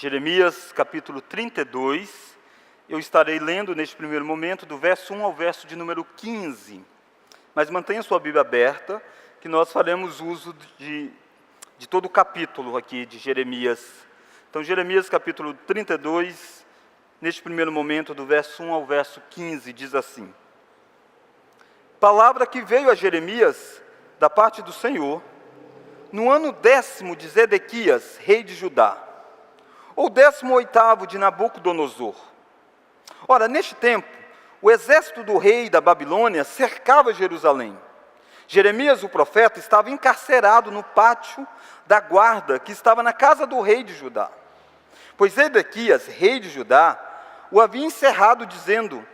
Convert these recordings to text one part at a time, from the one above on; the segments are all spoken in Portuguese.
Jeremias capítulo 32, eu estarei lendo neste primeiro momento do verso 1 ao verso de número 15, mas mantenha sua Bíblia aberta, que nós faremos uso de todo o capítulo aqui de Jeremias. Então, Jeremias capítulo 32, neste primeiro momento, do verso 1 ao verso 15, diz assim: Palavra que veio a Jeremias da parte do Senhor, no ano 10º de Zedequias, rei de Judá, ou 18º de Nabucodonosor. Ora, neste tempo, o exército do rei da Babilônia cercava Jerusalém. Jeremias, o profeta, estava encarcerado no pátio da guarda que estava na casa do rei de Judá. Pois Zedequias, rei de Judá, o havia encerrado, dizendo: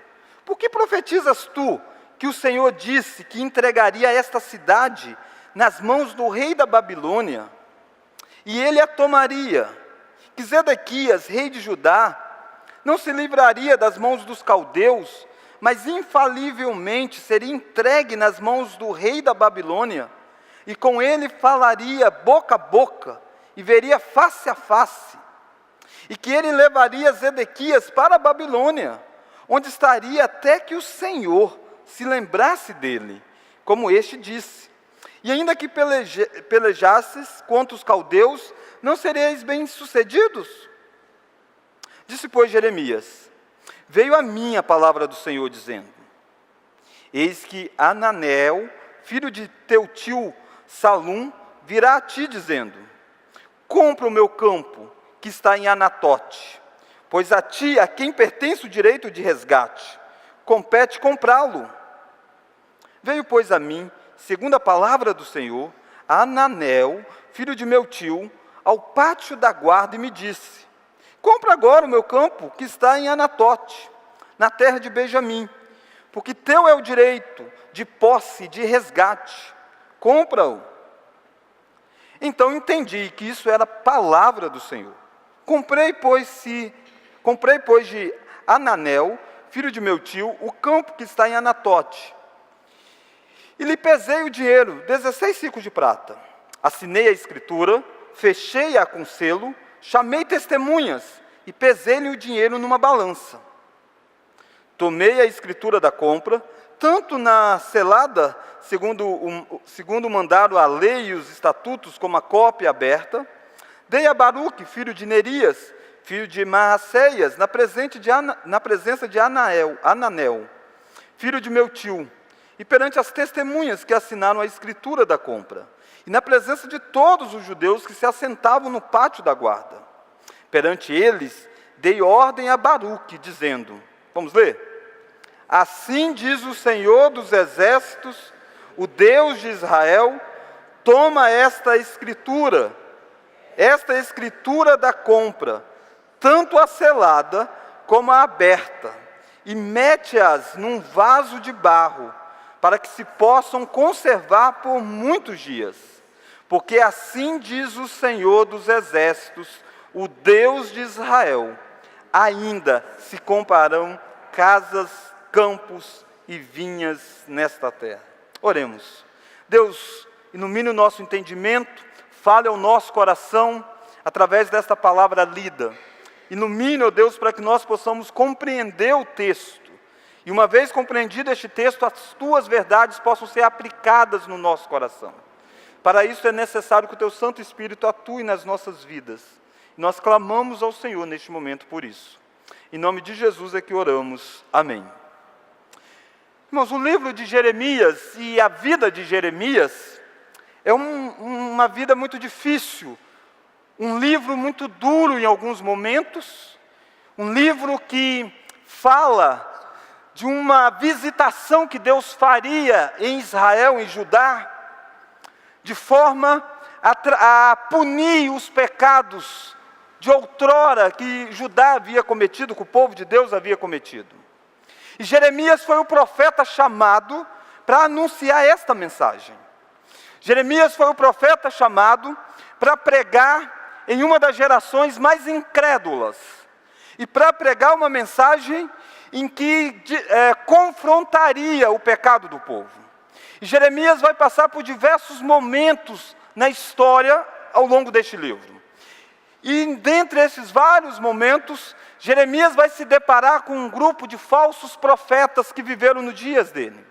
Por que profetizas tu que o Senhor disse que entregaria esta cidade nas mãos do rei da Babilônia, e ele a tomaria? Que Zedequias, rei de Judá, não se livraria das mãos dos caldeus, mas infalivelmente seria entregue nas mãos do rei da Babilônia, e com ele falaria boca a boca, e veria face a face, e que ele levaria Zedequias para a Babilônia, onde estaria até que o Senhor se lembrasse dele, como este disse: E ainda que pelejasses contra os caldeus, não sereis bem-sucedidos? Disse, pois, Jeremias: Veio a mim a palavra do Senhor, dizendo: Eis que Ananel, filho de teu tio Salum, virá a ti, dizendo: Compra o meu campo, que está em Anatote, pois a ti, a quem pertence o direito de resgate, compete comprá-lo. Veio, pois, a mim, segundo a palavra do Senhor, Ananel, filho de meu tio, ao pátio da guarda, e me disse: Compra agora o meu campo, que está em Anatote, na terra de Benjamim, porque teu é o direito de posse, de resgate. Compra-o. Então entendi que isso era palavra do Senhor. Comprei, pois, de Ananel, filho de meu tio, o campo que está em Anatote. E lhe pesei o dinheiro, 16 ciclos de prata. Assinei a escritura, fechei-a com selo, chamei testemunhas e pesei-lhe o dinheiro numa balança. Tomei a escritura da compra, tanto na selada, segundo mandaram a lei e os estatutos, como a cópia aberta. Dei a Baruque, filho de Nerias, filho de Maacéias, na presença de Ananel, filho de meu tio, e perante as testemunhas que assinaram a escritura da compra, e na presença de todos os judeus que se assentavam no pátio da guarda. Perante eles, dei ordem a Baruque, dizendo: Vamos ler? Assim diz o Senhor dos exércitos, o Deus de Israel: Toma esta escritura da compra, tanto a selada como a aberta, e mete-as num vaso de barro, para que se possam conservar por muitos dias. Porque assim diz o Senhor dos exércitos, o Deus de Israel: ainda se comprarão casas, campos e vinhas nesta terra. Oremos. Deus, ilumine o nosso entendimento, fale ao nosso coração através desta palavra lida. Ilumine, ó Deus, para que nós possamos compreender o texto. E uma vez compreendido este texto, as tuas verdades possam ser aplicadas no nosso coração. Para isso é necessário que o teu Santo Espírito atue nas nossas vidas. Nós clamamos ao Senhor neste momento por isso. Em nome de Jesus é que oramos. Amém. Irmãos, o livro de Jeremias e a vida de Jeremias é uma vida muito difícil. Um livro muito duro em alguns momentos. Um livro que fala de uma visitação que Deus faria em Israel, em Judá, de forma a punir os pecados de outrora que Judá havia cometido, que o povo de Deus havia cometido. E Jeremias foi o profeta chamado para anunciar esta mensagem. Jeremias foi o profeta chamado para pregar em uma das gerações mais incrédulas, e para pregar uma mensagem em que confrontaria o pecado do povo. E Jeremias vai passar por diversos momentos na história ao longo deste livro. E dentre esses vários momentos, Jeremias vai se deparar com um grupo de falsos profetas que viveram nos dias dele.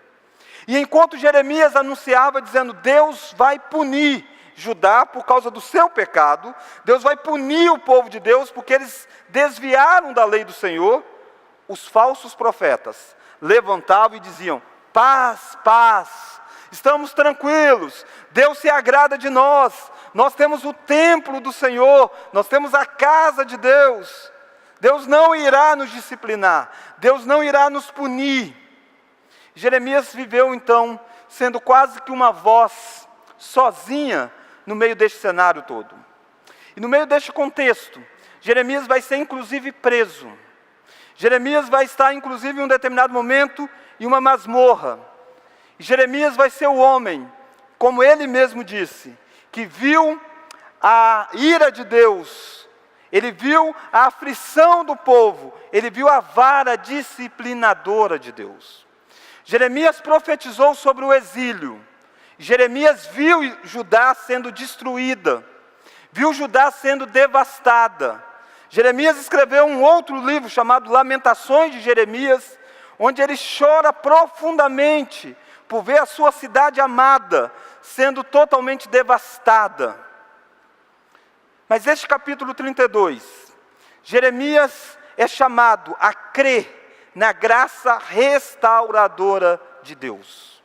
E enquanto Jeremias anunciava dizendo, Deus vai punir Judá por causa do seu pecado, Deus vai punir o povo de Deus porque eles desviaram da lei do Senhor, os falsos profetas levantavam e diziam, paz, paz, estamos tranquilos, Deus se agrada de nós temos o templo do Senhor, nós temos a casa de Deus, Deus não irá nos disciplinar, Deus não irá nos punir. Jeremias viveu então, sendo quase que uma voz sozinha no meio deste cenário todo. E no meio deste contexto, Jeremias vai ser inclusive preso. Jeremias vai estar inclusive em um determinado momento em uma masmorra. E Jeremias vai ser o homem, como ele mesmo disse, que viu a ira de Deus, ele viu a aflição do povo, ele viu a vara disciplinadora de Deus. Jeremias profetizou sobre o exílio. Jeremias viu Judá sendo destruída, viu Judá sendo devastada. Jeremias escreveu um outro livro chamado Lamentações de Jeremias, onde ele chora profundamente por ver a sua cidade amada sendo totalmente devastada. Mas este capítulo 32, Jeremias é chamado a crer na graça restauradora de Deus.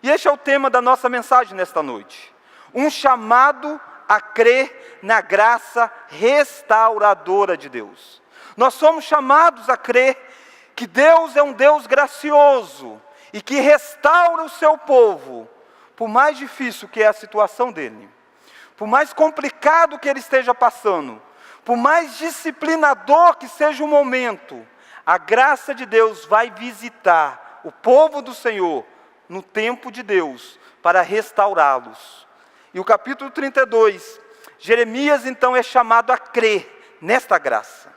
E este é o tema da nossa mensagem nesta noite. Um chamado a crer na graça restauradora de Deus. Nós somos chamados a crer que Deus é um Deus gracioso e que restaura o seu povo, por mais difícil que é a situação dele, por mais complicado que ele esteja passando, por mais disciplinador que seja o momento, a graça de Deus vai visitar o povo do Senhor no tempo de Deus para restaurá-los. E o capítulo 32, Jeremias então é chamado a crer nesta graça.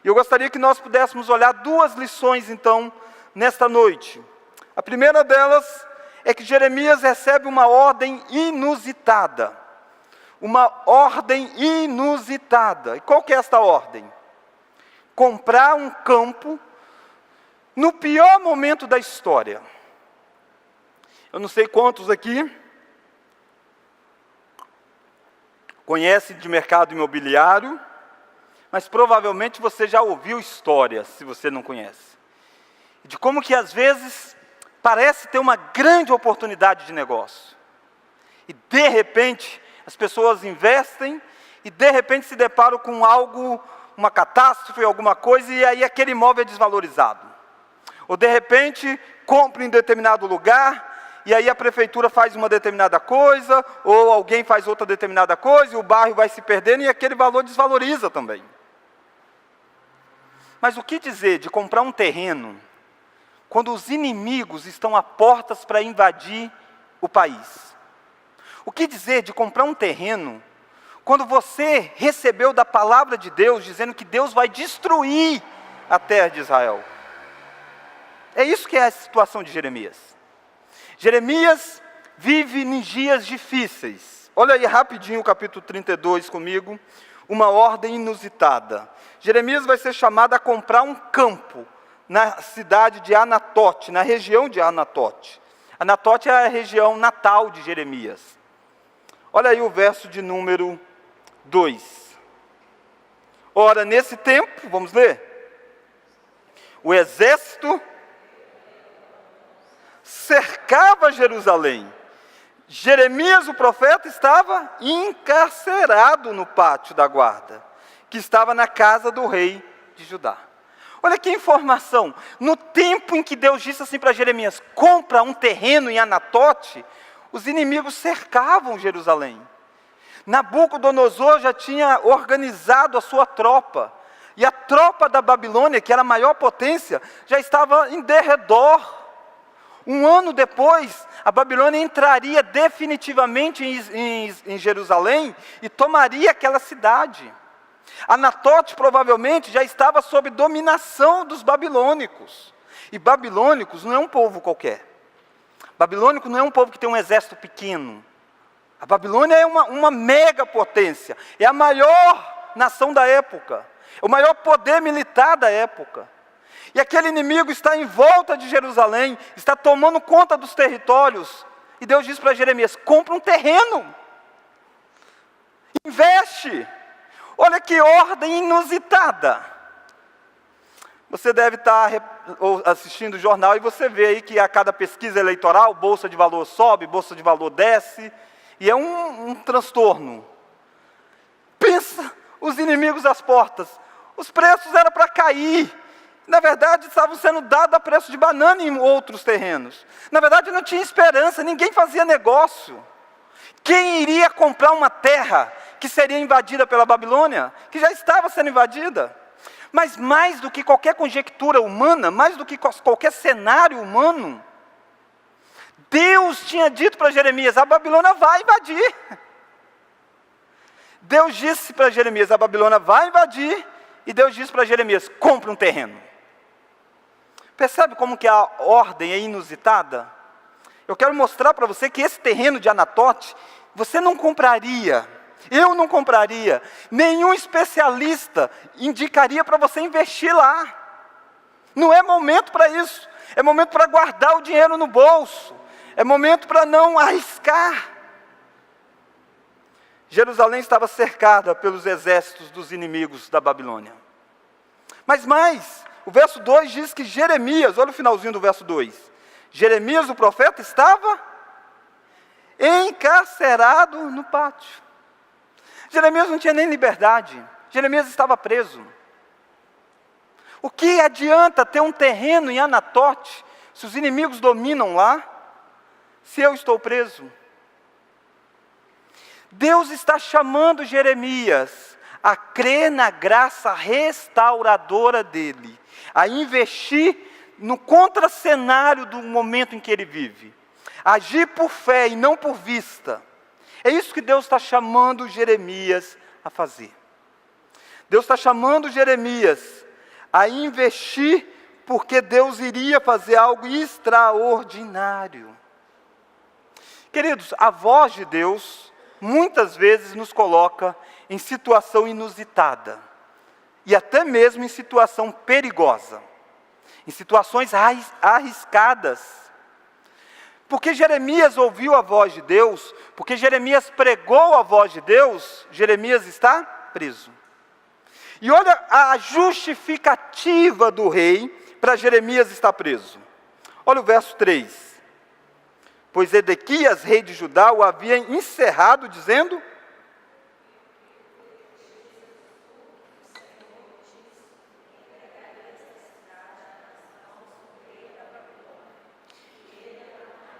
E eu gostaria que nós pudéssemos olhar duas lições então nesta noite. A primeira delas é que Jeremias recebe uma ordem inusitada. Uma ordem inusitada. E qual que é esta ordem? Comprar um campo no pior momento da história. Eu não sei quantos aqui conhecem de mercado imobiliário, mas provavelmente você já ouviu histórias, se você não conhece, de como que às vezes parece ter uma grande oportunidade de negócio. E de repente, as pessoas investem e de repente se deparam com algo, uma catástrofe, alguma coisa, e aí aquele imóvel é desvalorizado. Ou de repente, compra em determinado lugar, e aí a prefeitura faz uma determinada coisa, ou alguém faz outra determinada coisa, e o bairro vai se perdendo, e aquele valor desvaloriza também. Mas o que dizer de comprar um terreno quando os inimigos estão a portas para invadir o país? O que dizer de comprar um terreno quando você recebeu da palavra de Deus, dizendo que Deus vai destruir a terra de Israel? É isso que é a situação de Jeremias. Jeremias vive em dias difíceis. Olha aí rapidinho o capítulo 32 comigo, uma ordem inusitada. Jeremias vai ser chamado a comprar um campo na cidade de Anatote, na região de Anatote. Anatote é a região natal de Jeremias. Olha aí o verso de número 2. Ora, nesse tempo, vamos ler? O exército cercava Jerusalém. Jeremias, o profeta, estava encarcerado no pátio da guarda, que estava na casa do rei de Judá. Olha que informação. No tempo em que Deus disse assim para Jeremias, compra um terreno em Anatote, os inimigos cercavam Jerusalém. Nabucodonosor já tinha organizado a sua tropa. E a tropa da Babilônia, que era a maior potência, já estava em derredor. Um ano depois, a Babilônia entraria definitivamente em Jerusalém e tomaria aquela cidade. Anatote provavelmente já estava sob dominação dos babilônicos. E babilônicos não é um povo qualquer. Babilônico não é um povo que tem um exército pequeno. A Babilônia é uma mega potência. É a maior nação da época, o maior poder militar da época. E aquele inimigo está em volta de Jerusalém, está tomando conta dos territórios. E Deus diz para Jeremias: compra um terreno, investe. Olha que ordem inusitada. Você deve estar assistindo o jornal e você vê aí que a cada pesquisa eleitoral, bolsa de valor sobe, bolsa de valor desce, e é um transtorno. Pensa, os inimigos às portas, os preços eram para cair. Na verdade, estavam sendo dados a preço de banana em outros terrenos. Na verdade, não tinha esperança, ninguém fazia negócio. Quem iria comprar uma terra que seria invadida pela Babilônia, que já estava sendo invadida? Mas mais do que qualquer conjectura humana, mais do que qualquer cenário humano, Deus tinha dito para Jeremias: a Babilônia vai invadir. Deus disse para Jeremias: a Babilônia vai invadir, e Deus disse para Jeremias: compra um terreno. Percebe como que a ordem é inusitada? Eu quero mostrar para você que esse terreno de Anatote, você não compraria, eu não compraria, nenhum especialista indicaria para você investir lá. Não é momento para isso, é momento para guardar o dinheiro no bolso, é momento para não arriscar. Jerusalém estava cercada pelos exércitos dos inimigos da Babilônia. Mas mais, o verso 2 diz que Jeremias, olha o finalzinho do verso 2, Jeremias, o profeta, estava encarcerado no pátio. Jeremias não tinha nem liberdade, Jeremias estava preso. O que adianta ter um terreno em Anatote, se os inimigos dominam lá, se eu estou preso? Deus está chamando Jeremias a crer na graça restauradora dele, a investir no contracenário do momento em que ele vive, agir por fé e não por vista. É isso que Deus está chamando Jeremias a fazer. Deus está chamando Jeremias a investir, porque Deus iria fazer algo extraordinário. Queridos, a voz de Deus muitas vezes nos coloca em situação inusitada, e até mesmo em situação perigosa, em situações arriscadas. Porque Jeremias ouviu a voz de Deus, porque Jeremias pregou a voz de Deus, Jeremias está preso. E olha a justificativa do rei para Jeremias estar preso. Olha o verso 3. Pois Edequias, rei de Judá, o havia encerrado, dizendo: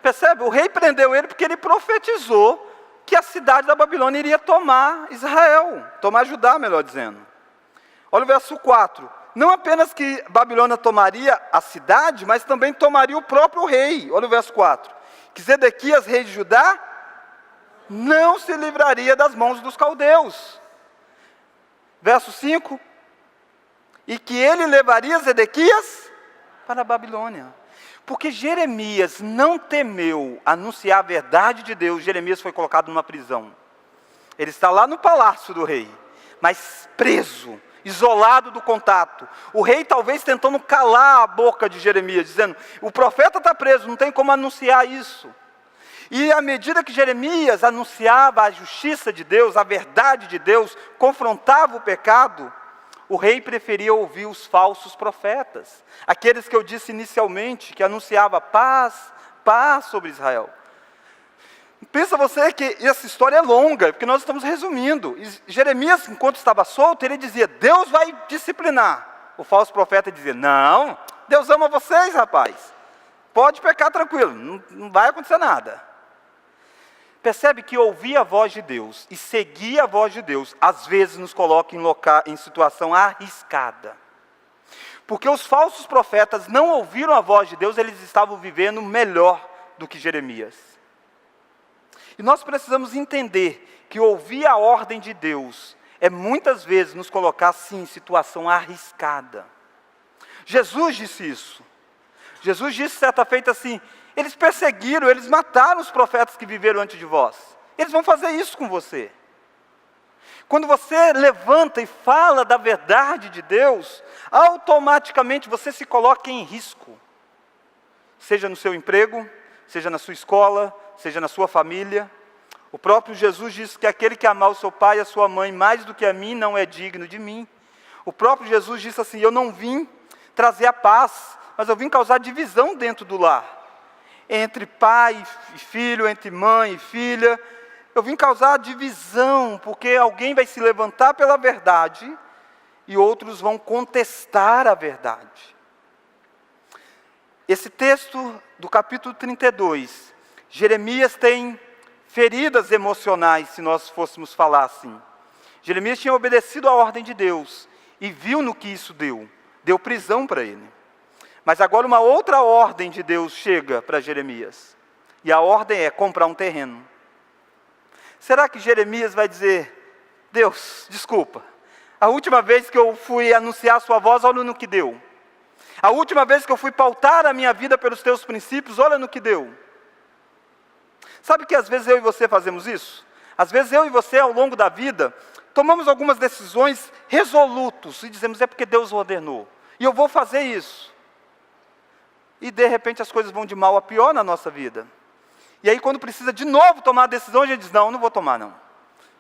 percebe? O rei prendeu ele porque ele profetizou que a cidade da Babilônia iria tomar Israel, tomar Judá, melhor dizendo. Olha o verso 4. Não apenas que Babilônia tomaria a cidade, mas também tomaria o próprio rei. Olha o verso 4. Que Zedequias, rei de Judá, não se livraria das mãos dos caldeus. Verso 5. E que ele levaria Zedequias para a Babilônia. Porque Jeremias não temeu anunciar a verdade de Deus, Jeremias foi colocado numa prisão. Ele está lá no palácio do rei, mas preso, isolado do contato. O rei talvez tentando calar a boca de Jeremias, dizendo: o profeta está preso, não tem como anunciar isso. E à medida que Jeremias anunciava a justiça de Deus, a verdade de Deus, confrontava o pecado, o rei preferia ouvir os falsos profetas, aqueles que eu disse inicialmente, que anunciava paz, paz sobre Israel. Pensa você que essa história é longa, porque nós estamos resumindo. E Jeremias, enquanto estava solto, ele dizia: Deus vai disciplinar. O falso profeta dizia: não, Deus ama vocês, rapaz. Pode pecar tranquilo, não vai acontecer nada. Percebe que ouvir a voz de Deus e seguir a voz de Deus, às vezes nos coloca em situação arriscada. Porque os falsos profetas não ouviram a voz de Deus, eles estavam vivendo melhor do que Jeremias. E nós precisamos entender que ouvir a ordem de Deus é muitas vezes nos colocar sim em situação arriscada. Jesus disse isso. Jesus disse certa feita assim: eles perseguiram, eles mataram os profetas que viveram antes de vós. Eles vão fazer isso com você. Quando você levanta e fala da verdade de Deus, automaticamente você se coloca em risco. Seja no seu emprego, seja na sua escola, seja na sua família. O próprio Jesus disse que aquele que amar o seu pai e a sua mãe mais do que a mim não é digno de mim. O próprio Jesus disse assim: eu não vim trazer a paz, mas eu vim causar divisão dentro do lar. Entre pai e filho, entre mãe e filha. Eu vim causar divisão, porque alguém vai se levantar pela verdade e outros vão contestar a verdade. Esse texto do capítulo 32, Jeremias tem feridas emocionais, se nós fôssemos falar assim. Jeremias tinha obedecido à ordem de Deus e viu no que isso deu prisão para ele. Mas agora uma outra ordem de Deus chega para Jeremias, e a ordem é comprar um terreno. Será que Jeremias vai dizer: Deus, desculpa, a última vez que eu fui anunciar a sua voz, olha no que deu. A última vez que eu fui pautar a minha vida pelos teus princípios, olha no que deu. Sabe que às vezes eu e você fazemos isso? Às vezes eu e você, ao longo da vida, tomamos algumas decisões resolutos e dizemos: é porque Deus ordenou, e eu vou fazer isso. E de repente as coisas vão de mal a pior na nossa vida. E aí quando precisa de novo tomar a decisão, a gente diz: não vou tomar não.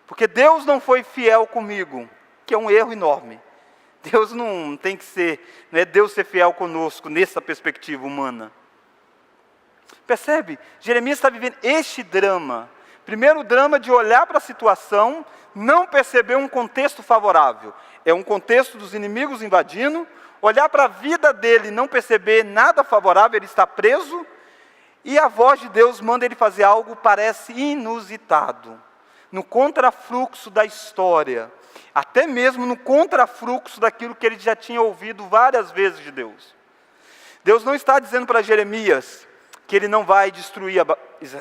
Porque Deus não foi fiel comigo, que é um erro enorme. Deus não tem que ser, não é Deus ser fiel conosco nessa perspectiva humana. Percebe? Jeremias está vivendo este drama. Primeiro o drama de olhar para a situação, não perceber um contexto favorável. É um contexto dos inimigos invadindo, olhar para a vida dele e não perceber nada favorável, ele está preso, e a voz de Deus manda ele fazer algo, parece inusitado, no contrafluxo da história, até mesmo no contrafluxo daquilo que ele já tinha ouvido várias vezes de Deus. Deus não está dizendo para Jeremias que ele não vai destruir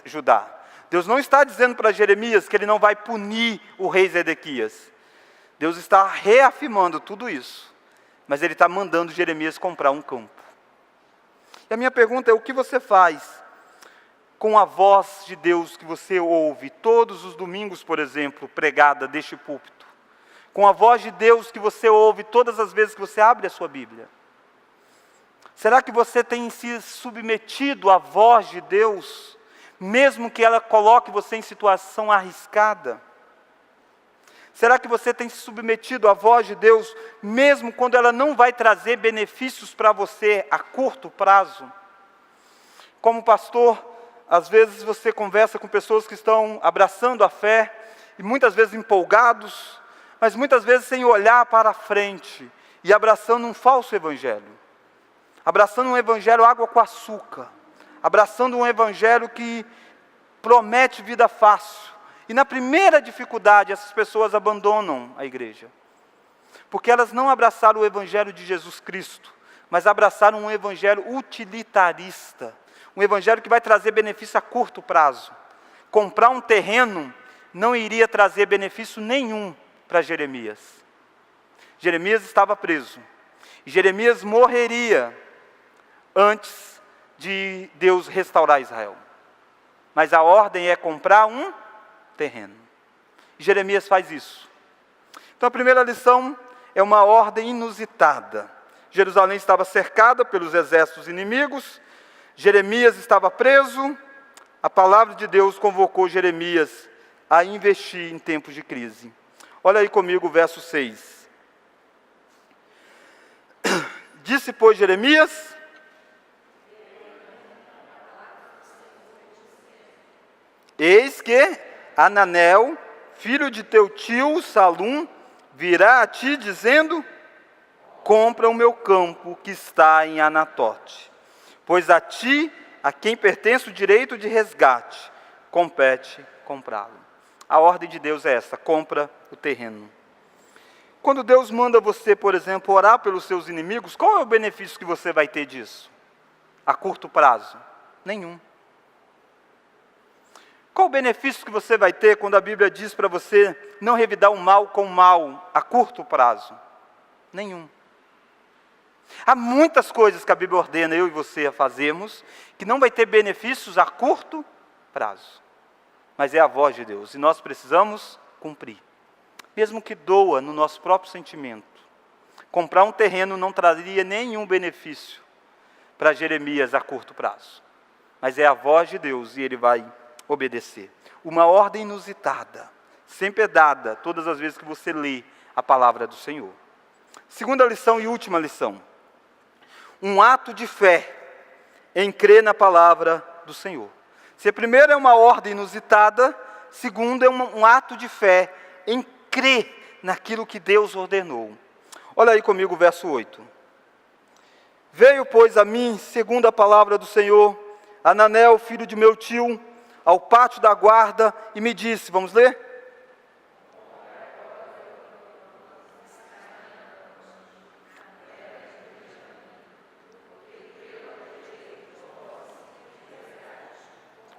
Judá. Deus não está dizendo para Jeremias que ele não vai punir o rei Zedequias. Deus está reafirmando tudo isso, mas ele está mandando Jeremias comprar um campo. E a minha pergunta é: o que você faz com a voz de Deus que você ouve todos os domingos, por exemplo, pregada deste púlpito? Com a voz de Deus que você ouve todas as vezes que você abre a sua Bíblia? Será que você tem se submetido à voz de Deus, mesmo que ela coloque você em situação arriscada? Será que você tem se submetido à voz de Deus, mesmo quando ela não vai trazer benefícios para você a curto prazo? Como pastor, às vezes você conversa com pessoas que estão abraçando a fé, e muitas vezes empolgados, mas muitas vezes sem olhar para a frente, e abraçando um falso evangelho. Abraçando um evangelho água com açúcar. Abraçando um evangelho que promete vida fácil. E na primeira dificuldade, essas pessoas abandonam a igreja. Porque elas não abraçaram o evangelho de Jesus Cristo, mas abraçaram um evangelho utilitarista. Um evangelho que vai trazer benefício a curto prazo. Comprar um terreno não iria trazer benefício nenhum para Jeremias. Jeremias estava preso. E Jeremias morreria antes de Deus restaurar Israel. Mas a ordem é comprar um terreno. E Jeremias faz isso. Então a primeira lição é uma ordem inusitada. Jerusalém estava cercada pelos exércitos inimigos. Jeremias estava preso. A palavra de Deus convocou Jeremias a investir em tempos de crise. Olha aí comigo o verso 6. Disse, pois, Jeremias: eis que Ananel, filho de teu tio Salum, virá a ti dizendo: compra o meu campo que está em Anatote, pois a ti, a quem pertence o direito de resgate, compete comprá-lo. A ordem de Deus é essa: compra o terreno. Quando Deus manda você, por exemplo, orar pelos seus inimigos, qual é o benefício que você vai ter disso? A curto prazo? Nenhum. Qual o benefício que você vai ter quando a Bíblia diz para você não revidar o mal com o mal a curto prazo? Nenhum. Há muitas coisas que a Bíblia ordena eu e você a fazermos, que não vai ter benefícios a curto prazo. Mas é a voz de Deus, e nós precisamos cumprir. mesmo que doa no nosso próprio sentimento. Comprar um terreno não traria nenhum benefício para Jeremias a curto prazo. Mas é a voz de Deus e ele vai obedecer. Uma ordem inusitada, sempre é dada todas as vezes que você lê a palavra do Senhor. Segunda lição e última lição. Um ato de fé em crer na palavra do Senhor. Se a primeira é uma ordem inusitada, segundo é um ato de fé em crer naquilo que Deus ordenou. Olha aí comigo o verso 8. Veio, pois, a mim, segundo a palavra do Senhor, Ananel, filho de meu tio, ao pátio da guarda, e me disse, vamos ler?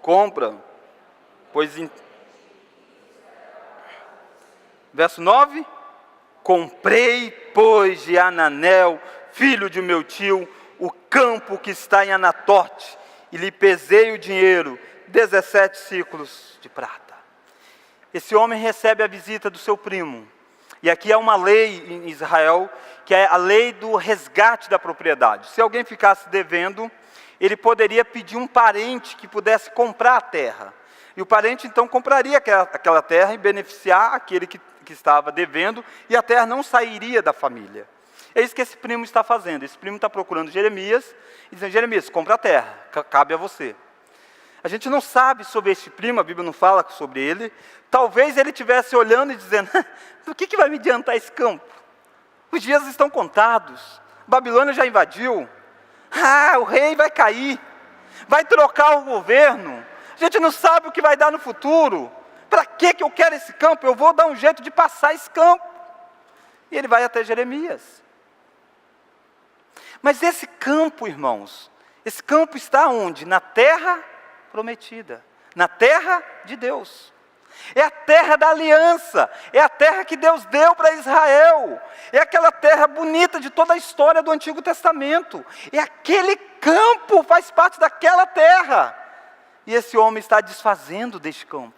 Compra, pois verso 9, comprei, pois, de Ananel, filho de meu tio, o campo que está em Anatote, e lhe pesei o dinheiro, 17 ciclos de prata. Esse homem recebe a visita do seu primo, e aqui há uma lei em Israel, que é a lei do resgate da propriedade. Se alguém ficasse devendo, ele poderia pedir um parente que pudesse comprar a terra. E o parente então compraria aquela terra e beneficiar aquele que estava devendo, e a terra não sairia da família. É isso que esse primo está fazendo. Esse primo está procurando Jeremias e dizendo, Jeremias, compra a terra, cabe a você. A gente não sabe sobre este primo, a Bíblia não fala sobre ele. Talvez ele estivesse olhando e dizendo, do que vai me adiantar esse campo? Os dias estão contados, Babilônia já invadiu, o rei vai cair, vai trocar o governo, a gente não sabe o que vai dar no futuro. Para que eu quero esse campo? Eu vou dar um jeito de passar esse campo. E ele vai até Jeremias. Mas esse campo, irmãos, esse campo está onde? Na terra prometida, na terra de Deus. É a terra da aliança, é a terra que Deus deu para Israel, é aquela terra bonita de toda a história do Antigo Testamento, é aquele campo, faz parte daquela terra, e esse homem está desfazendo deste campo,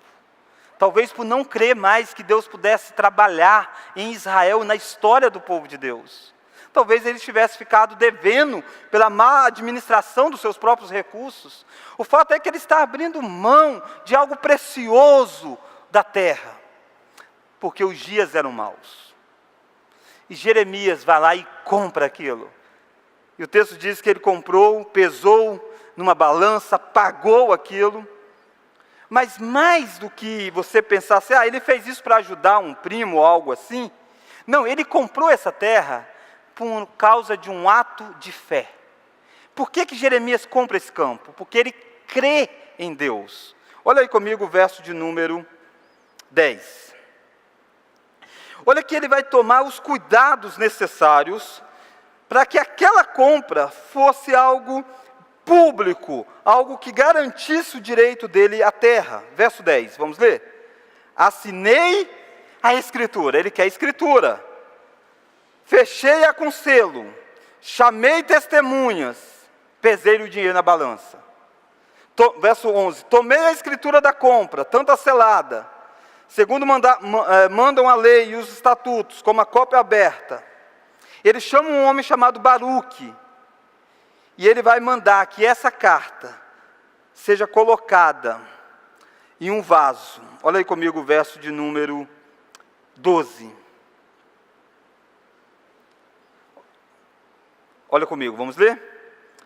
talvez por não crer mais que Deus pudesse trabalhar em Israel, na história do povo de Deus, talvez ele tivesse ficado devendo pela má administração dos seus próprios recursos. O fato é que ele está abrindo mão de algo precioso da terra, porque os dias eram maus. E Jeremias vai lá e compra aquilo. E o texto diz que ele comprou, pesou numa balança, pagou aquilo. Mas mais do que você pensasse, ele fez isso para ajudar um primo ou algo assim. Não, ele comprou essa terra por causa de um ato de fé. Por que Jeremias compra esse campo? Porque ele crê em Deus. Olha aí comigo o verso de número 10. Olha que ele vai tomar os cuidados necessários para que aquela compra fosse algo público, algo que garantisse o direito dele à terra. Verso 10, vamos ler? Assinei a escritura, ele quer a escritura. Fechei-a com selo, chamei testemunhas, pesei o dinheiro na balança. Verso 11, tomei a escritura da compra, tanto a selada, segundo mandam a lei e os estatutos, como a cópia aberta. Ele chama um homem chamado Baruque, e ele vai mandar que essa carta seja colocada em um vaso. Olha aí comigo o verso de número 12. Olha comigo, vamos ler?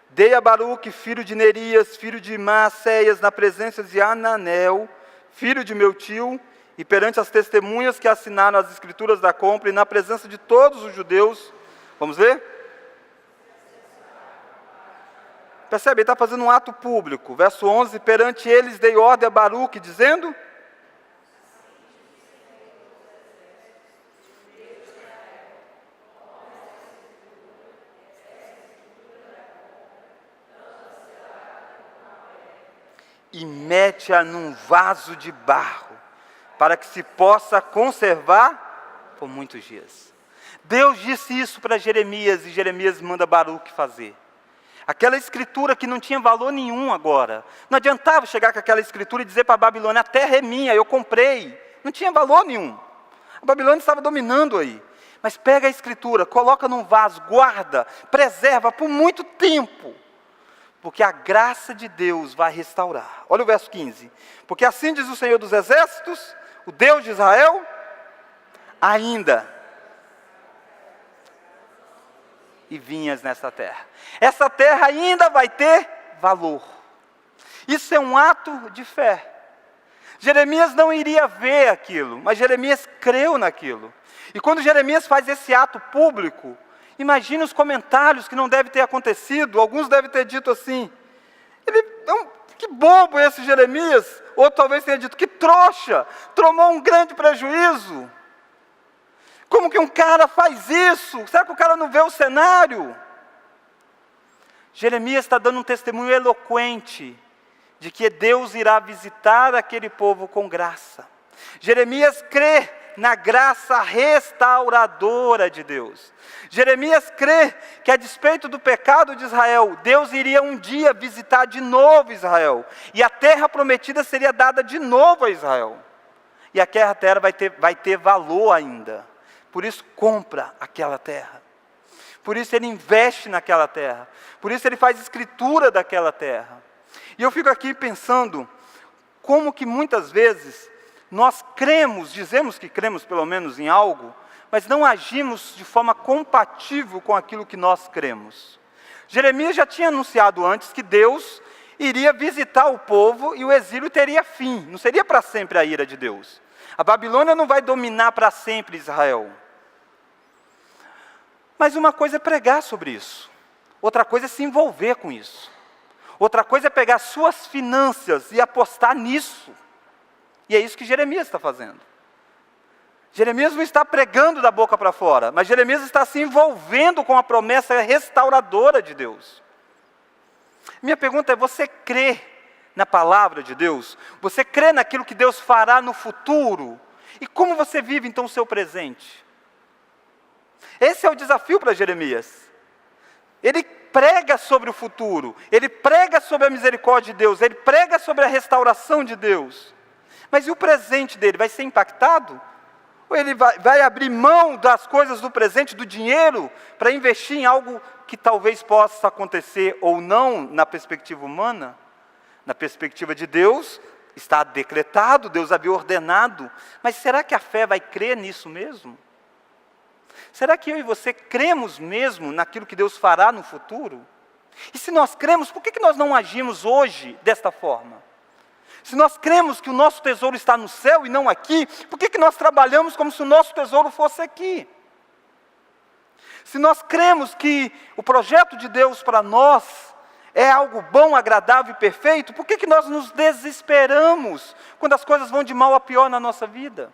Dei a Baruque, filho de Nerias, filho de Maacéias, na presença de Ananel, filho de meu tio, e perante as testemunhas que assinaram as escrituras da compra, e na presença de todos os judeus. Vamos ler? Percebe, ele está fazendo um ato público. Verso 11, perante eles dei ordem a Baruque, dizendo... E mete-a num vaso de barro, para que se possa conservar por muitos dias. Deus disse isso para Jeremias, e Jeremias manda Baruque fazer. Aquela escritura que não tinha valor nenhum agora. Não adiantava chegar com aquela escritura e dizer para a Babilônia, a terra é minha, eu comprei. Não tinha valor nenhum. A Babilônia estava dominando aí. Mas pega a escritura, coloca num vaso, guarda, preserva por muito tempo. Porque a graça de Deus vai restaurar. Olha o verso 15. Porque assim diz o Senhor dos Exércitos, o Deus de Israel, ainda e vinhas nesta terra. Essa terra ainda vai ter valor. Isso é um ato de fé. Jeremias não iria ver aquilo, mas Jeremias creu naquilo. E quando Jeremias faz esse ato público, imagine os comentários que não devem ter acontecido. Alguns devem ter dito assim, que bobo esse Jeremias. Outro talvez tenha dito, que trouxa, tomou um grande prejuízo. Como que um cara faz isso? Será que o cara não vê o cenário? Jeremias está dando um testemunho eloquente de que Deus irá visitar aquele povo com graça. Jeremias crê na graça restauradora de Deus. Jeremias crê que, a despeito do pecado de Israel, Deus iria um dia visitar de novo Israel. E a terra prometida seria dada de novo a Israel. E aquela terra vai ter valor ainda. Por isso compra aquela terra. Por isso ele investe naquela terra. Por isso ele faz escritura daquela terra. E eu fico aqui pensando, como que muitas vezes nós cremos, dizemos que cremos pelo menos em algo, mas não agimos de forma compatível com aquilo que nós cremos. Jeremias já tinha anunciado antes que Deus iria visitar o povo e o exílio teria fim, não seria para sempre a ira de Deus. A Babilônia não vai dominar para sempre Israel. Mas uma coisa é pregar sobre isso, outra coisa é se envolver com isso. Outra coisa é pegar suas finanças e apostar nisso. E é isso que Jeremias está fazendo. Jeremias não está pregando da boca para fora, mas Jeremias está se envolvendo com a promessa restauradora de Deus. Minha pergunta é, você crê na palavra de Deus? Você crê naquilo que Deus fará no futuro? E como você vive então o seu presente? Esse é o desafio para Jeremias. Ele prega sobre o futuro, ele prega sobre a misericórdia de Deus, ele prega sobre a restauração de Deus. Mas e o presente dele vai ser impactado? Ou ele vai abrir mão das coisas do presente, do dinheiro, para investir em algo que talvez possa acontecer ou não na perspectiva humana? Na perspectiva de Deus, está decretado, Deus havia ordenado. Mas será que a fé vai crer nisso mesmo? Será que eu e você cremos mesmo naquilo que Deus fará no futuro? E se nós cremos, por que nós não agimos hoje desta forma? Se nós cremos que o nosso tesouro está no céu e não aqui, por que nós trabalhamos como se o nosso tesouro fosse aqui? Se nós cremos que o projeto de Deus para nós é algo bom, agradável e perfeito, por que nós nos desesperamos quando as coisas vão de mal a pior na nossa vida?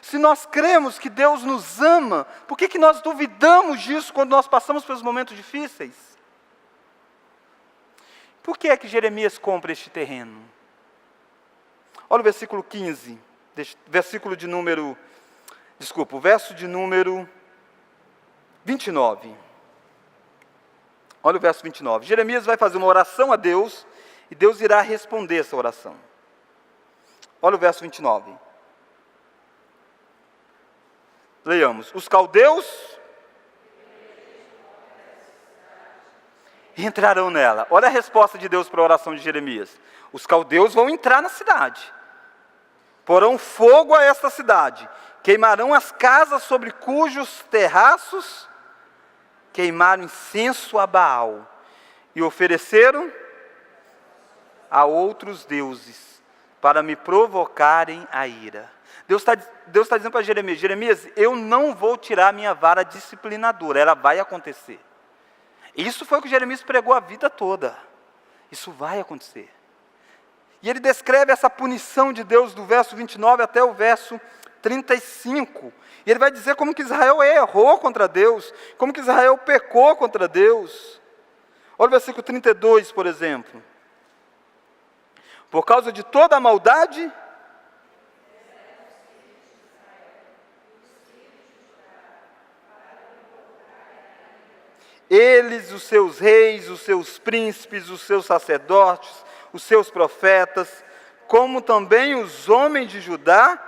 Se nós cremos que Deus nos ama, por que nós duvidamos disso quando nós passamos pelos momentos difíceis? Por que é que Jeremias compra este terreno? Olha o versículo 15, o verso de número 29. Olha o verso 29. Jeremias vai fazer uma oração a Deus, e Deus irá responder essa oração. Olha o verso 29. Leiamos. Os caldeus entrarão nela. Olha a resposta de Deus para a oração de Jeremias. Os caldeus vão entrar na cidade. Porão fogo a esta cidade. Queimarão as casas sobre cujos terraços queimaram incenso a Baal. E ofereceram a outros deuses para me provocarem a ira. Deus está dizendo para Jeremias, Jeremias, eu não vou tirar a minha vara disciplinadora, ela vai acontecer. Isso foi o que Jeremias pregou a vida toda. Isso vai acontecer. E ele descreve essa punição de Deus do verso 29 até o verso 35. E ele vai dizer como que Israel errou contra Deus, como que Israel pecou contra Deus. Olha o versículo 32, por exemplo. Por causa de toda a maldade, eles, os seus reis, os seus príncipes, os seus sacerdotes, os seus profetas, como também os homens de Judá,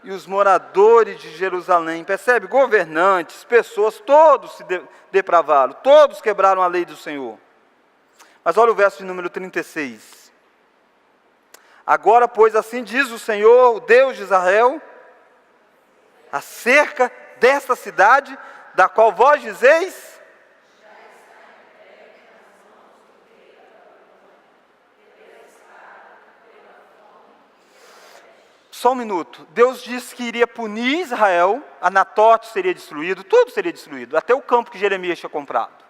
e os moradores de Jerusalém. Percebe? Governantes, pessoas, todos se depravaram, todos quebraram a lei do Senhor. Mas olha o verso de número 36. Agora, pois, assim diz o Senhor, o Deus de Israel, acerca desta cidade, da qual vós dizeis: só um minuto. Deus disse que iria punir Israel, Anatote seria destruído, tudo seria destruído, até o campo que Jeremias tinha comprado.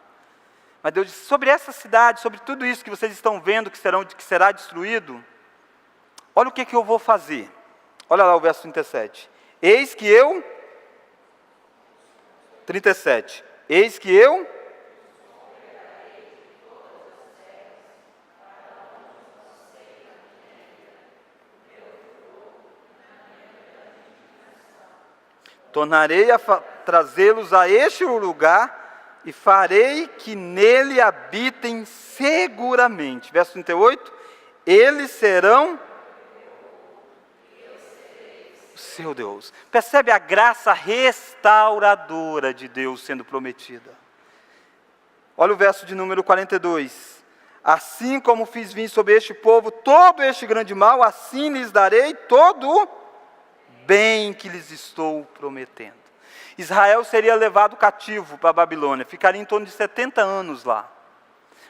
Mas Deus disse, sobre essa cidade, sobre tudo isso que vocês estão vendo que será destruído, olha o que eu vou fazer. Olha lá o verso 37. Eis que eu... 37. Eis que eu... tornarei a trazê-los a este lugar e farei que nele habitem seguramente. Verso 38. Eles serão o seu Deus. Percebe a graça restauradora de Deus sendo prometida. Olha o verso de número 42. Assim como fiz vir sobre este povo todo este grande mal, assim lhes darei todo o bem que lhes estou prometendo. Israel seria levado cativo para a Babilônia, ficaria em torno de 70 anos lá.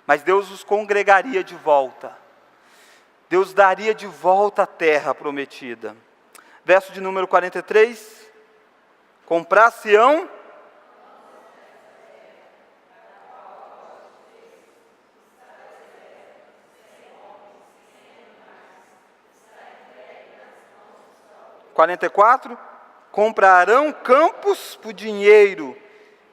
Mas Deus os congregaria de volta. Deus daria de volta a terra prometida. Verso de número 43. Comprar-se-ão comprarão campos por dinheiro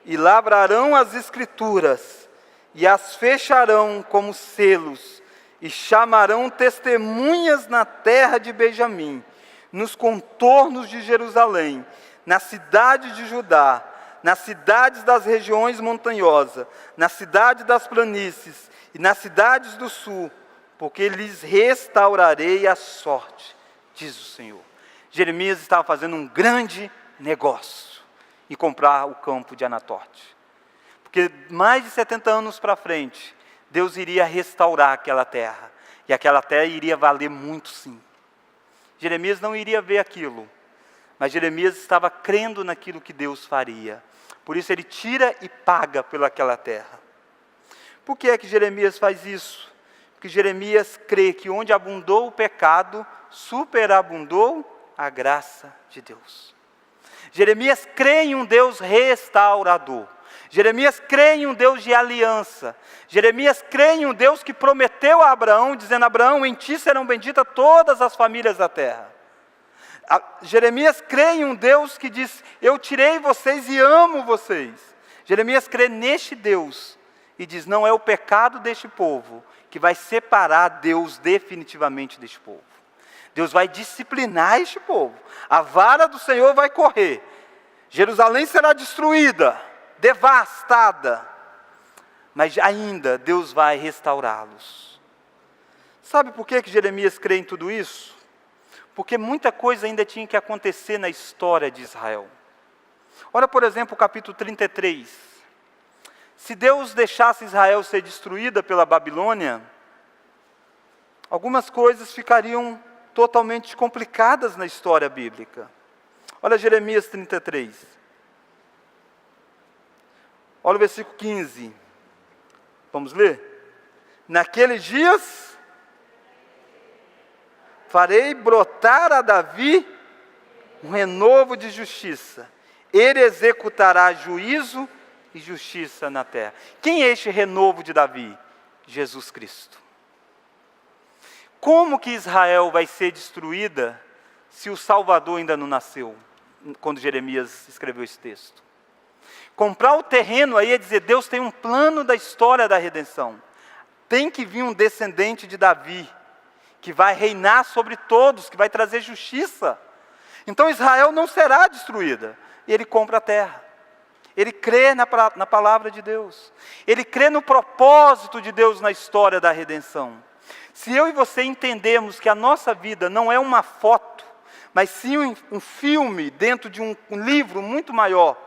e lavrarão as escrituras e as fecharão como selos e chamarão testemunhas na terra de Benjamim, nos contornos de Jerusalém, na cidade de Judá, nas cidades das regiões montanhosas, na cidade das planícies e nas cidades do sul, porque lhes restaurarei a sorte, diz o Senhor. Jeremias estava fazendo um grande negócio em comprar o campo de Anatote. Porque mais de 70 anos para frente, Deus iria restaurar aquela terra. E aquela terra iria valer muito sim. Jeremias não iria ver aquilo. Mas Jeremias estava crendo naquilo que Deus faria. Por isso ele tira e paga pelaquela terra. Por que é que Jeremias faz isso? Porque Jeremias crê que onde abundou o pecado, superabundou a graça de Deus. Jeremias crê em um Deus restaurador. Jeremias crê em um Deus de aliança. Jeremias crê em um Deus que prometeu a Abraão, dizendo: Abraão, em ti serão benditas todas as famílias da terra. Jeremias crê em um Deus que diz: eu tirei vocês e amo vocês. Jeremias crê neste Deus e diz: não é o pecado deste povo que vai separar Deus definitivamente deste povo. Deus vai disciplinar este povo. A vara do Senhor vai correr. Jerusalém será destruída, devastada. Mas ainda Deus vai restaurá-los. Sabe por que Jeremias crê em tudo isso? Porque muita coisa ainda tinha que acontecer na história de Israel. Olha, por exemplo, o capítulo 33. Se Deus deixasse Israel ser destruída pela Babilônia, algumas coisas ficariam totalmente complicadas na história bíblica. Olha Jeremias 33. Olha o versículo 15. Vamos ler? Naqueles dias farei brotar a Davi um renovo de justiça. Ele executará juízo e justiça na terra. Quem é este renovo de Davi? Jesus Cristo. Como que Israel vai ser destruída se o Salvador ainda não nasceu, quando Jeremias escreveu esse texto? Comprar o terreno aí é dizer: Deus tem um plano da história da redenção. Tem que vir um descendente de Davi, que vai reinar sobre todos, que vai trazer justiça. Então Israel não será destruída. E ele compra a terra. Ele crê na palavra de Deus. Ele crê no propósito de Deus na história da redenção. Se eu e você entendemos que a nossa vida não é uma foto, mas sim um filme dentro de um livro muito maior,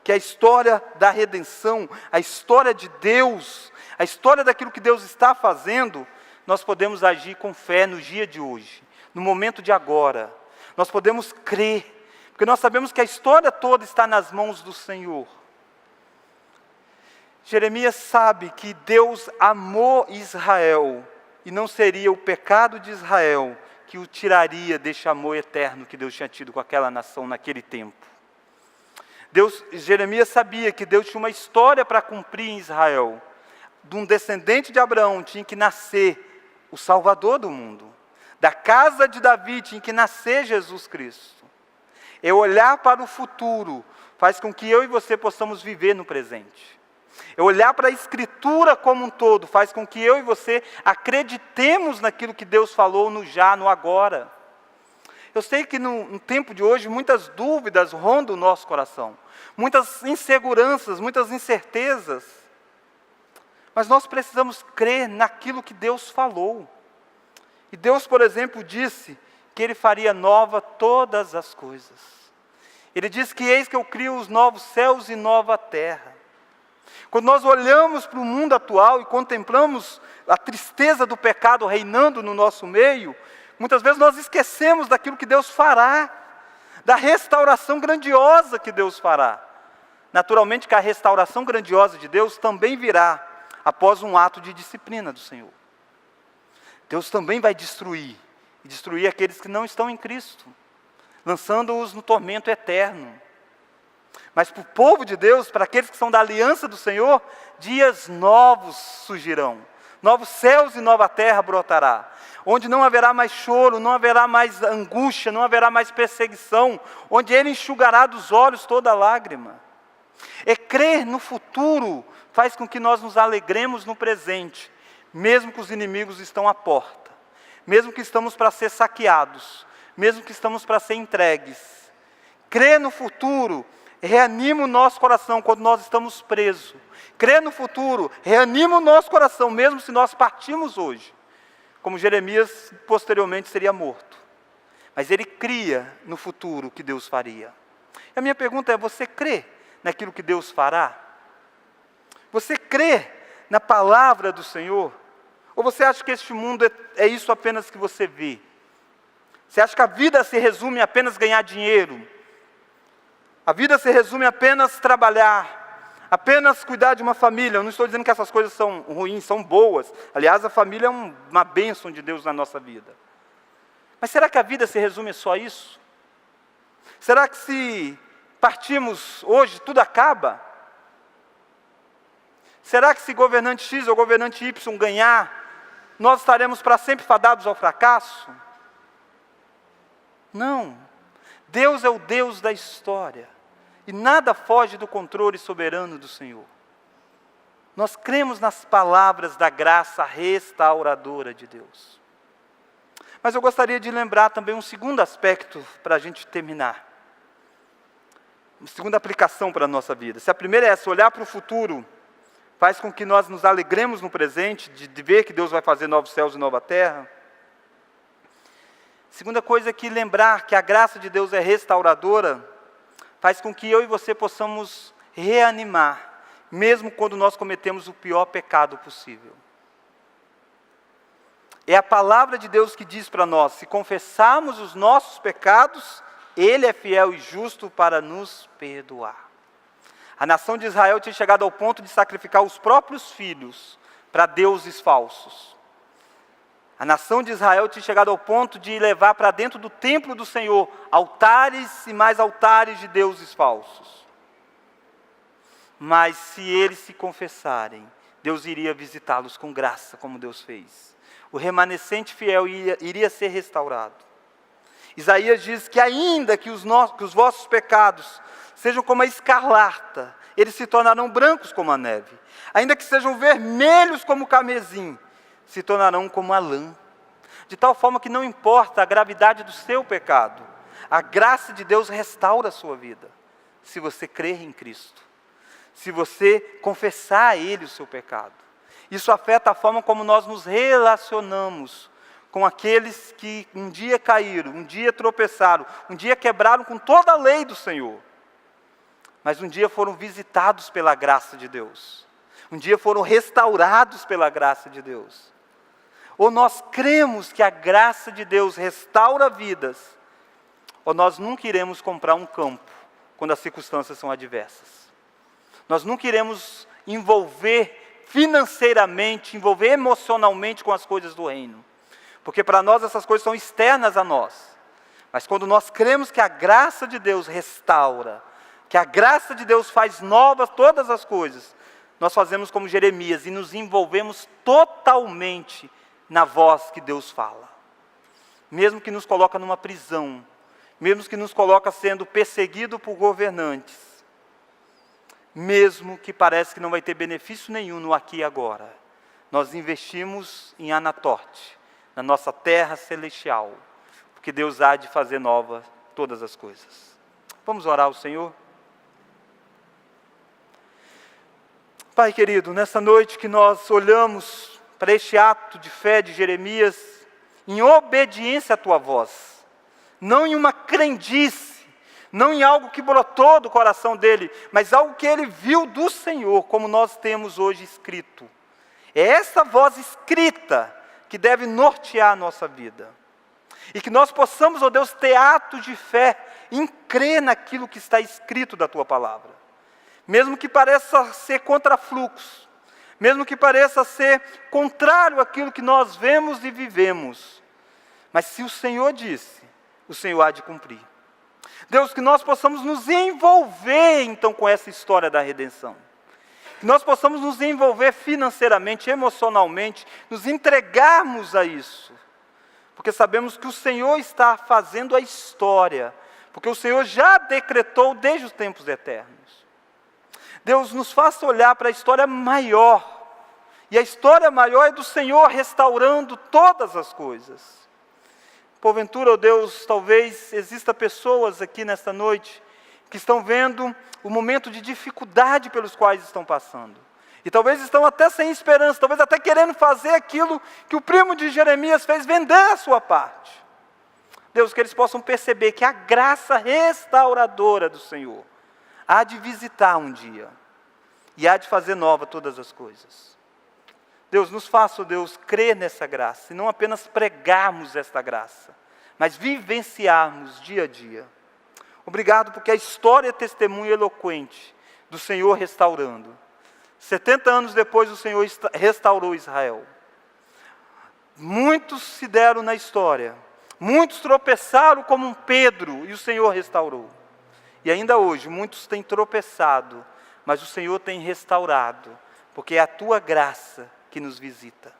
que é a história da redenção, a história de Deus, a história daquilo que Deus está fazendo. Nós podemos agir com fé no dia de hoje, no momento de agora. Nós podemos crer, porque nós sabemos que a história toda está nas mãos do Senhor. Jeremias sabe que Deus amou Israel, e não seria o pecado de Israel que o tiraria deste amor eterno que Deus tinha tido com aquela nação naquele tempo. Jeremias sabia que Deus tinha uma história para cumprir em Israel. De um descendente de Abraão tinha que nascer o Salvador do mundo. Da casa de Davi tinha que nascer Jesus Cristo. É olhar para o futuro faz com que eu e você possamos viver no presente. É olhar para a Escritura como um todo faz com que eu e você acreditemos naquilo que Deus falou no já, no agora. Eu sei que no tempo de hoje muitas dúvidas rondam o nosso coração, muitas inseguranças, muitas incertezas, mas nós precisamos crer naquilo que Deus falou. E Deus, por exemplo, disse que Ele faria nova todas as coisas. Ele disse que eis que eu crio os novos céus e nova terra. Quando nós olhamos para o mundo atual e contemplamos a tristeza do pecado reinando no nosso meio, muitas vezes nós esquecemos daquilo que Deus fará, da restauração grandiosa que Deus fará. Naturalmente que a restauração grandiosa de Deus também virá após um ato de disciplina do Senhor. Deus também vai destruir, e destruir aqueles que não estão em Cristo, lançando-os no tormento eterno. Mas para o povo de Deus, para aqueles que são da aliança do Senhor, dias novos surgirão. Novos céus e nova terra brotará. Onde não haverá mais choro, não haverá mais angústia, não haverá mais perseguição. Onde Ele enxugará dos olhos toda lágrima. É crer no futuro faz com que nós nos alegremos no presente, mesmo que os inimigos estão à porta. Mesmo que estamos para ser saqueados. Mesmo que estamos para ser entregues. Crer no futuro reanima o nosso coração quando nós estamos presos. Crer no futuro reanima o nosso coração, mesmo se nós partimos hoje. Como Jeremias posteriormente seria morto. Mas ele cria no futuro o que Deus faria. E a minha pergunta é, você crê naquilo que Deus fará? Você crê na palavra do Senhor? Ou você acha que este mundo é isso apenas que você vê? Você acha que a vida se resume a apenas ganhar dinheiro? A vida se resume a apenas trabalhar, apenas cuidar de uma família. Eu não estou dizendo que essas coisas são ruins, são boas. Aliás, a família é uma bênção de Deus na nossa vida. Mas será que a vida se resume a só isso? Será que se partimos hoje, tudo acaba? Será que se governante X ou governante Y ganhar, nós estaremos para sempre fadados ao fracasso? Não. Deus é o Deus da história. E nada foge do controle soberano do Senhor. Nós cremos nas palavras da graça restauradora de Deus. Mas eu gostaria de lembrar também um segundo aspecto para a gente terminar. Uma segunda aplicação para a nossa vida. Se a primeira é essa, olhar para o futuro, faz com que nós nos alegremos no presente, de ver que Deus vai fazer novos céus e nova terra. Segunda coisa é que lembrar que a graça de Deus é restauradora, faz com que eu e você possamos reanimar, mesmo quando nós cometemos o pior pecado possível. É a palavra de Deus que diz para nós, se confessarmos os nossos pecados, Ele é fiel e justo para nos perdoar. A nação de Israel tinha chegado ao ponto de sacrificar os próprios filhos para deuses falsos. A nação de Israel tinha chegado ao ponto de levar para dentro do templo do Senhor altares e mais altares de deuses falsos. Mas se eles se confessarem, Deus iria visitá-los com graça, como Deus fez. O remanescente fiel iria ser restaurado. Isaías diz que ainda que os vossos pecados sejam como a escarlata, eles se tornarão brancos como a neve. Ainda que sejam vermelhos como o carmesim, se tornarão como a lã. De tal forma que não importa a gravidade do seu pecado, a graça de Deus restaura a sua vida, se você crer em Cristo, se você confessar a Ele o seu pecado. Isso afeta a forma como nós nos relacionamos com aqueles que um dia caíram, um dia tropeçaram, um dia quebraram com toda a lei do Senhor, mas um dia foram visitados pela graça de Deus, um dia foram restaurados pela graça de Deus. Ou nós cremos que a graça de Deus restaura vidas, ou nós nunca iremos comprar um campo quando as circunstâncias são adversas. Nós nunca iremos envolver financeiramente, envolver emocionalmente com as coisas do reino. Porque para nós essas coisas são externas a nós. Mas quando nós cremos que a graça de Deus restaura, que a graça de Deus faz novas todas as coisas, nós fazemos como Jeremias e nos envolvemos totalmente na voz que Deus fala. Mesmo que nos coloca numa prisão, mesmo que nos coloca sendo perseguido por governantes, mesmo que parece que não vai ter benefício nenhum no aqui e agora, nós investimos em Anatorte, na nossa terra celestial, porque Deus há de fazer nova todas as coisas. Vamos orar ao Senhor? Pai querido, nessa noite que nós olhamos para este ato de fé de Jeremias, em obediência à Tua voz, não em uma crendice, não em algo que brotou do coração dele, mas algo que ele viu do Senhor, como nós temos hoje escrito. É essa voz escrita que deve nortear a nossa vida. E que nós possamos, ó Deus, ter ato de fé em crer naquilo que está escrito da Tua palavra. Mesmo que pareça ser contrafluxo, mesmo que pareça ser contrário àquilo que nós vemos e vivemos. Mas se o Senhor disse, o Senhor há de cumprir. Deus, que nós possamos nos envolver então com essa história da redenção. Que nós possamos nos envolver financeiramente, emocionalmente, nos entregarmos a isso. Porque sabemos que o Senhor está fazendo a história, porque o Senhor já decretou desde os tempos eternos. Deus, nos faça olhar para a história maior, e a história maior é do Senhor restaurando todas as coisas. Porventura, ó Deus, talvez exista pessoas aqui nesta noite que estão vendo o momento de dificuldade pelos quais estão passando. E talvez estão até sem esperança, talvez até querendo fazer aquilo que o primo de Jeremias fez, vender a sua parte. Deus, que eles possam perceber que a graça restauradora do Senhor há de visitar um dia e há de fazer nova todas as coisas. Deus, nos faça, Deus, crer nessa graça, e não apenas pregarmos esta graça, mas vivenciarmos dia a dia. Obrigado porque a história é testemunho eloquente do Senhor restaurando. 70 anos depois o Senhor restaurou Israel. Muitos se deram na história, muitos tropeçaram como um Pedro, e o Senhor restaurou. E ainda hoje, muitos têm tropeçado, mas o Senhor tem restaurado, porque é a Tua graça que nos visita.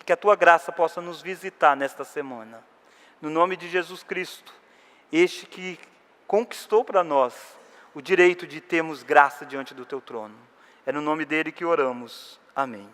Que a Tua graça possa nos visitar nesta semana. No nome de Jesus Cristo, este que conquistou para nós o direito de termos graça diante do Teu trono. É no nome dele que oramos. Amém.